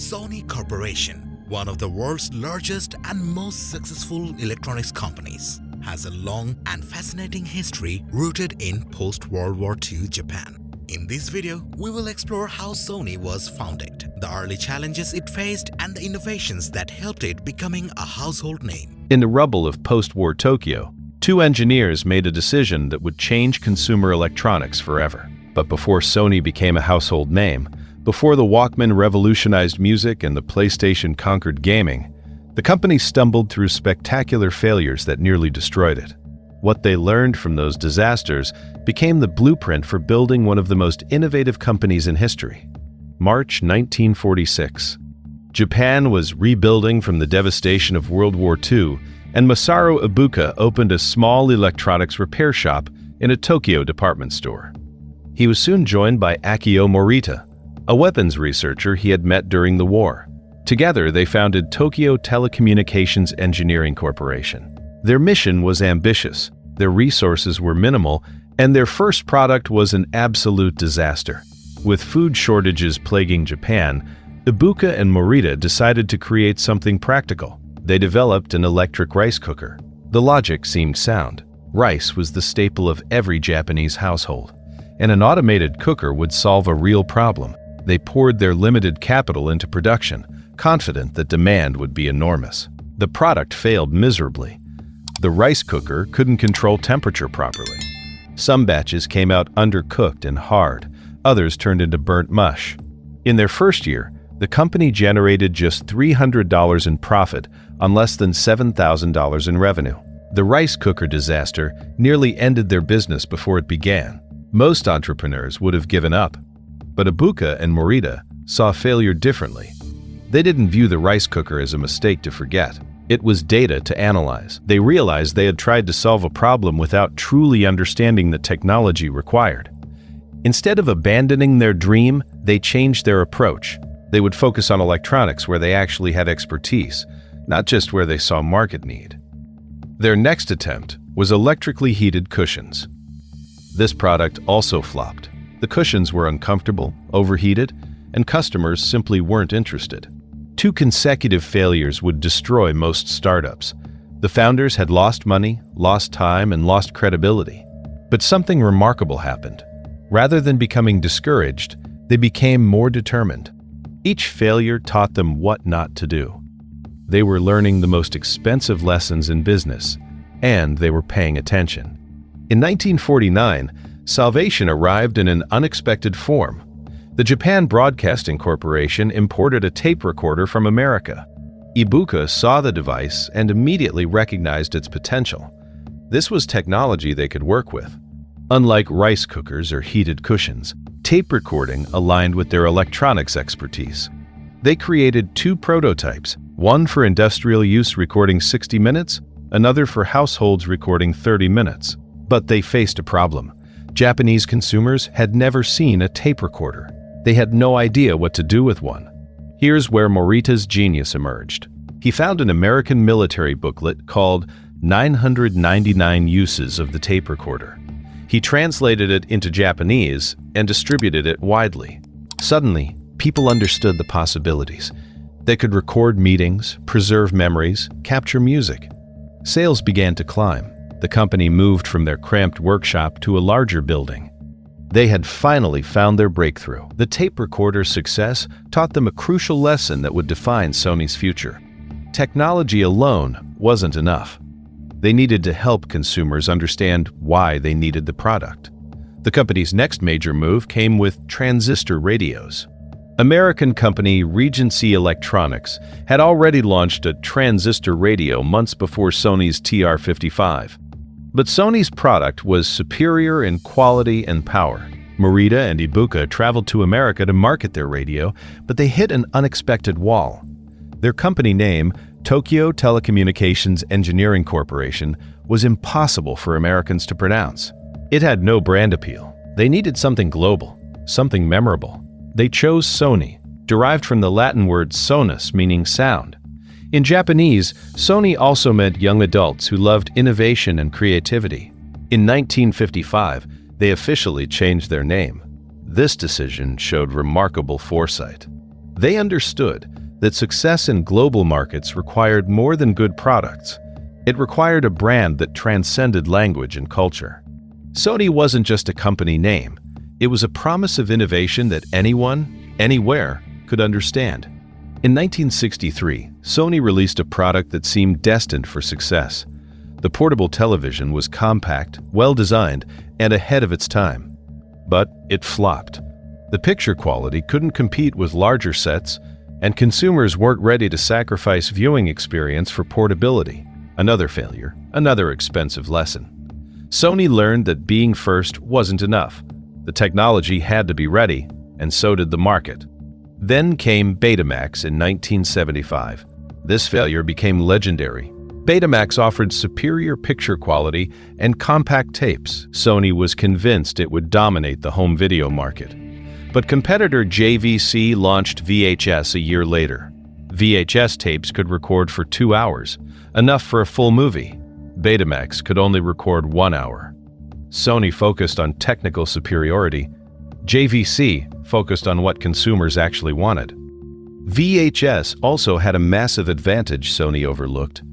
Sony Corporation, one of the world's largest and most successful electronics companies, has a long and fascinating history rooted in post-World War II Japan. In this video, we will explore how Sony was founded, the early challenges it faced, and the innovations that helped it becoming a household name. In the rubble of post-war Tokyo, two engineers made a decision that would change consumer electronics forever. But before Sony became a household name, before the Walkman revolutionized music and the PlayStation conquered gaming, the company stumbled through spectacular failures that nearly destroyed it. What they learned from those disasters became the blueprint for building one of the most innovative companies in history. March 1946. Japan was rebuilding from the devastation of World War II, and Masaru Ibuka opened a small electronics repair shop in a Tokyo department store. He was soon joined by Akio Morita, a weapons researcher he had met during the war. Together, they founded Tokyo Telecommunications Engineering Corporation. Their mission was ambitious, their resources were minimal, and their first product was an absolute disaster. With food shortages plaguing Japan, Ibuka and Morita decided to create something practical. They developed an electric rice cooker. The logic seemed sound. Rice was the staple of every Japanese household, and an automated cooker would solve a real problem. They poured their limited capital into production, confident that demand would be enormous. The product failed miserably. The rice cooker couldn't control temperature properly. Some batches came out undercooked and hard, others turned into burnt mush. In their first year, the company generated just $300 in profit on less than $7,000 in revenue. The rice cooker disaster nearly ended their business before it began. Most entrepreneurs would have given up. But Ibuka and Morita saw failure differently. They didn't view the rice cooker as a mistake to forget. It was data to analyze. They realized they had tried to solve a problem without truly understanding the technology required. Instead of abandoning their dream, they changed their approach. They would focus on electronics where they actually had expertise, not just where they saw market need. Their next attempt was electrically heated cushions. This product also flopped. The cushions were uncomfortable, overheated, and customers simply weren't interested. 2 consecutive failures would destroy most startups. The founders had lost money, lost time, and lost credibility. But something remarkable happened. Rather than becoming discouraged, they became more determined. Each failure taught them what not to do. They were learning the most expensive lessons in business, and they were paying attention. In 1949, salvation arrived in an unexpected form. The Japan Broadcasting Corporation imported a tape recorder from America. Ibuka saw the device and immediately recognized its potential. This was technology they could work with. Unlike rice cookers or heated cushions, tape recording aligned with their electronics expertise. They created 2 prototypes, one for industrial use recording 60 minutes, another for households recording 30 minutes. But they faced a problem. Japanese consumers had never seen a tape recorder. They had no idea what to do with one. Here's where Morita's genius emerged. He found an American military booklet called 999 Uses of the Tape Recorder. He translated it into Japanese and distributed it widely. Suddenly, people understood the possibilities. They could record meetings, preserve memories, capture music. Sales began to climb. The company moved from their cramped workshop to a larger building. They had finally found their breakthrough. The tape recorder's success taught them a crucial lesson that would define Sony's future. Technology alone wasn't enough. They needed to help consumers understand why they needed the product. The company's next major move came with transistor radios. American company Regency Electronics had already launched a transistor radio months before Sony's TR-55. But Sony's product was superior in quality and power. Morita and Ibuka traveled to America to market their radio, but they hit an unexpected wall. Their company name, Tokyo Telecommunications Engineering Corporation, was impossible for Americans to pronounce. It had no brand appeal. They needed something global, something memorable. They chose Sony, derived from the Latin word sonus, meaning sound. In Japanese, Sony also meant young adults who loved innovation and creativity. In 1955, they officially changed their name. This decision showed remarkable foresight. They understood that success in global markets required more than good products. It required a brand that transcended language and culture. Sony wasn't just a company name. It was a promise of innovation that anyone, anywhere, could understand. In 1963, Sony released a product that seemed destined for success. The portable television was compact, well-designed, and ahead of its time. But it flopped. The picture quality couldn't compete with larger sets, and consumers weren't ready to sacrifice viewing experience for portability. Another failure, another expensive lesson. Sony learned that being first wasn't enough. The technology had to be ready, and so did the market. Then came Betamax in 1975. This failure became legendary. Betamax offered superior picture quality and compact tapes. Sony was convinced it would dominate the home video market. But competitor JVC launched VHS a year later. VHS tapes could record for 2 hours, enough for a full movie. Betamax could only record 1 hour. Sony focused on technical superiority. JVC focused on what consumers actually wanted. VHS also had a massive advantage Sony overlooked.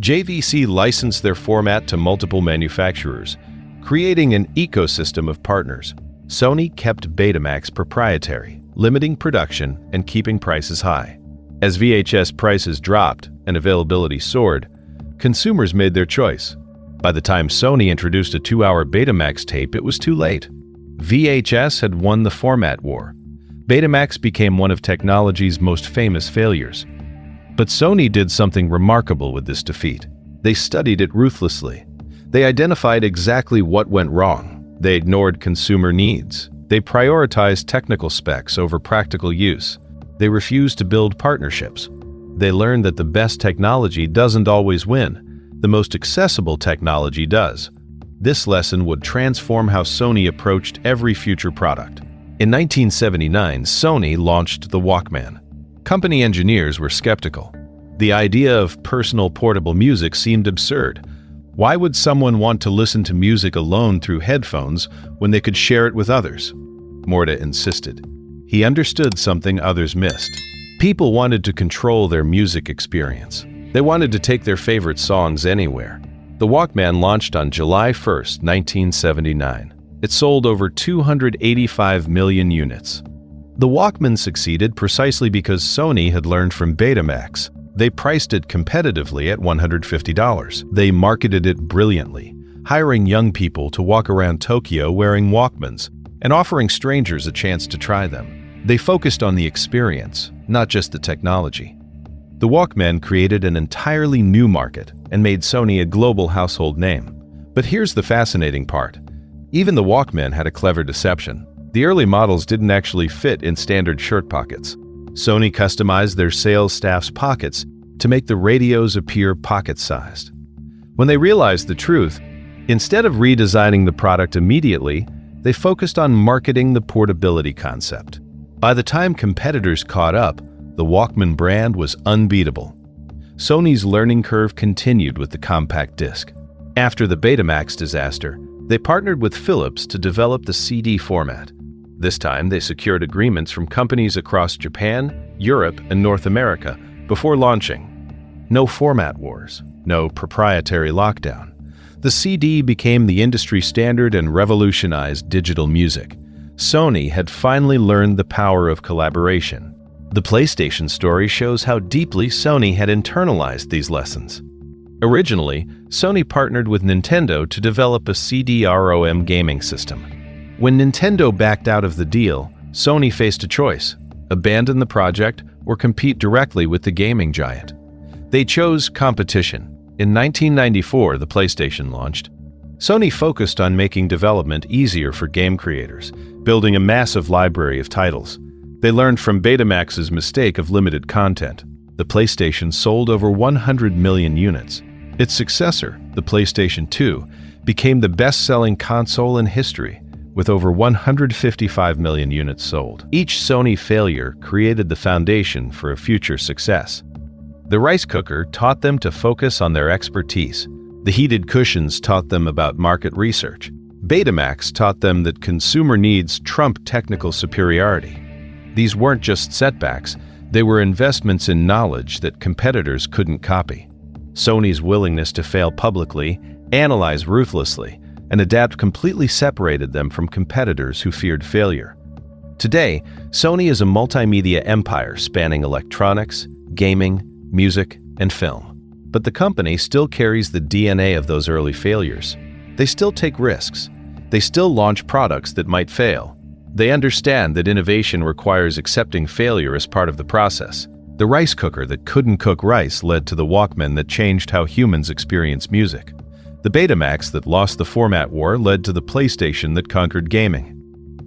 JVC licensed their format to multiple manufacturers, creating an ecosystem of partners. Sony kept Betamax proprietary, limiting production and keeping prices high. As VHS prices dropped and availability soared, consumers made their choice. By the time Sony introduced a 2-hour Betamax tape, it was too late. VHS had won the format war. Betamax became one of technology's most famous failures. But Sony did something remarkable with this defeat. They studied it ruthlessly. They identified exactly what went wrong. They ignored consumer needs. They prioritized technical specs over practical use. They refused to build partnerships. They learned that the best technology doesn't always win. The most accessible technology does. This lesson would transform how Sony approached every future product. In 1979, Sony launched the Walkman. Company engineers were skeptical. The idea of personal portable music seemed absurd. Why would someone want to listen to music alone through headphones when they could share it with others? Morita insisted. He understood something others missed. People wanted to control their music experience. They wanted to take their favorite songs anywhere. The Walkman launched on July 1, 1979. It sold over 285 million units. The Walkman succeeded precisely because Sony had learned from Betamax. They priced it competitively at $150. They marketed it brilliantly, hiring young people to walk around Tokyo wearing Walkmans and offering strangers a chance to try them. They focused on the experience, not just the technology. The Walkman created an entirely new market and made Sony a global household name. But here's the fascinating part. Even the Walkman had a clever deception. The early models didn't actually fit in standard shirt pockets. Sony customized their sales staff's pockets to make the radios appear pocket-sized. When they realized the truth, instead of redesigning the product immediately, they focused on marketing the portability concept. By the time competitors caught up, the Walkman brand was unbeatable. Sony's learning curve continued with the compact disc. After the Betamax disaster, they partnered with Philips to develop the CD format. This time, they secured agreements from companies across Japan, Europe, and North America before launching. No format wars, no proprietary lockdown. The CD became the industry standard and revolutionized digital music. Sony had finally learned the power of collaboration. The PlayStation story shows how deeply Sony had internalized these lessons. Originally, Sony partnered with Nintendo to develop a CD-ROM gaming system. When Nintendo backed out of the deal, Sony faced a choice: abandon the project or compete directly with the gaming giant. They chose competition. In 1994, the PlayStation launched. Sony focused on making development easier for game creators, building a massive library of titles. They learned from Betamax's mistake of limited content. The PlayStation sold over 100 million units. Its successor, the PlayStation 2, became the best-selling console in history, with over 155 million units sold. Each Sony failure created the foundation for a future success. The rice cooker taught them to focus on their expertise. The heated cushions taught them about market research. Betamax taught them that consumer needs trump technical superiority. These weren't just setbacks, They were investments in knowledge that competitors couldn't copy. Sony's willingness to fail publicly, analyze ruthlessly, and adapt completely separated them from competitors who feared failure. Today, Sony is a multimedia empire spanning electronics, gaming, music, and film. But the company still carries the DNA of those early failures. They still take risks. They still launch products that might fail. They understand that innovation requires accepting failure as part of the process. The rice cooker that couldn't cook rice led to the Walkman that changed how humans experience music. The Betamax that lost the format war led to the PlayStation that conquered gaming.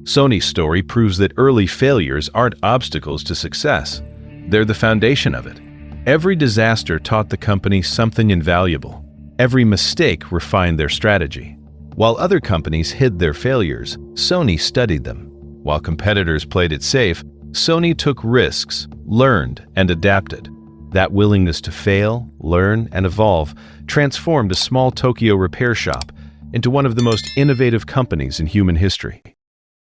Sony's story proves that early failures aren't obstacles to success. They're the foundation of it. Every disaster taught the company something invaluable. Every mistake refined their strategy. While other companies hid their failures, Sony studied them. While competitors played it safe, Sony took risks, learned, and adapted. That willingness to fail, learn, and evolve transformed a small Tokyo repair shop into one of the most innovative companies in human history.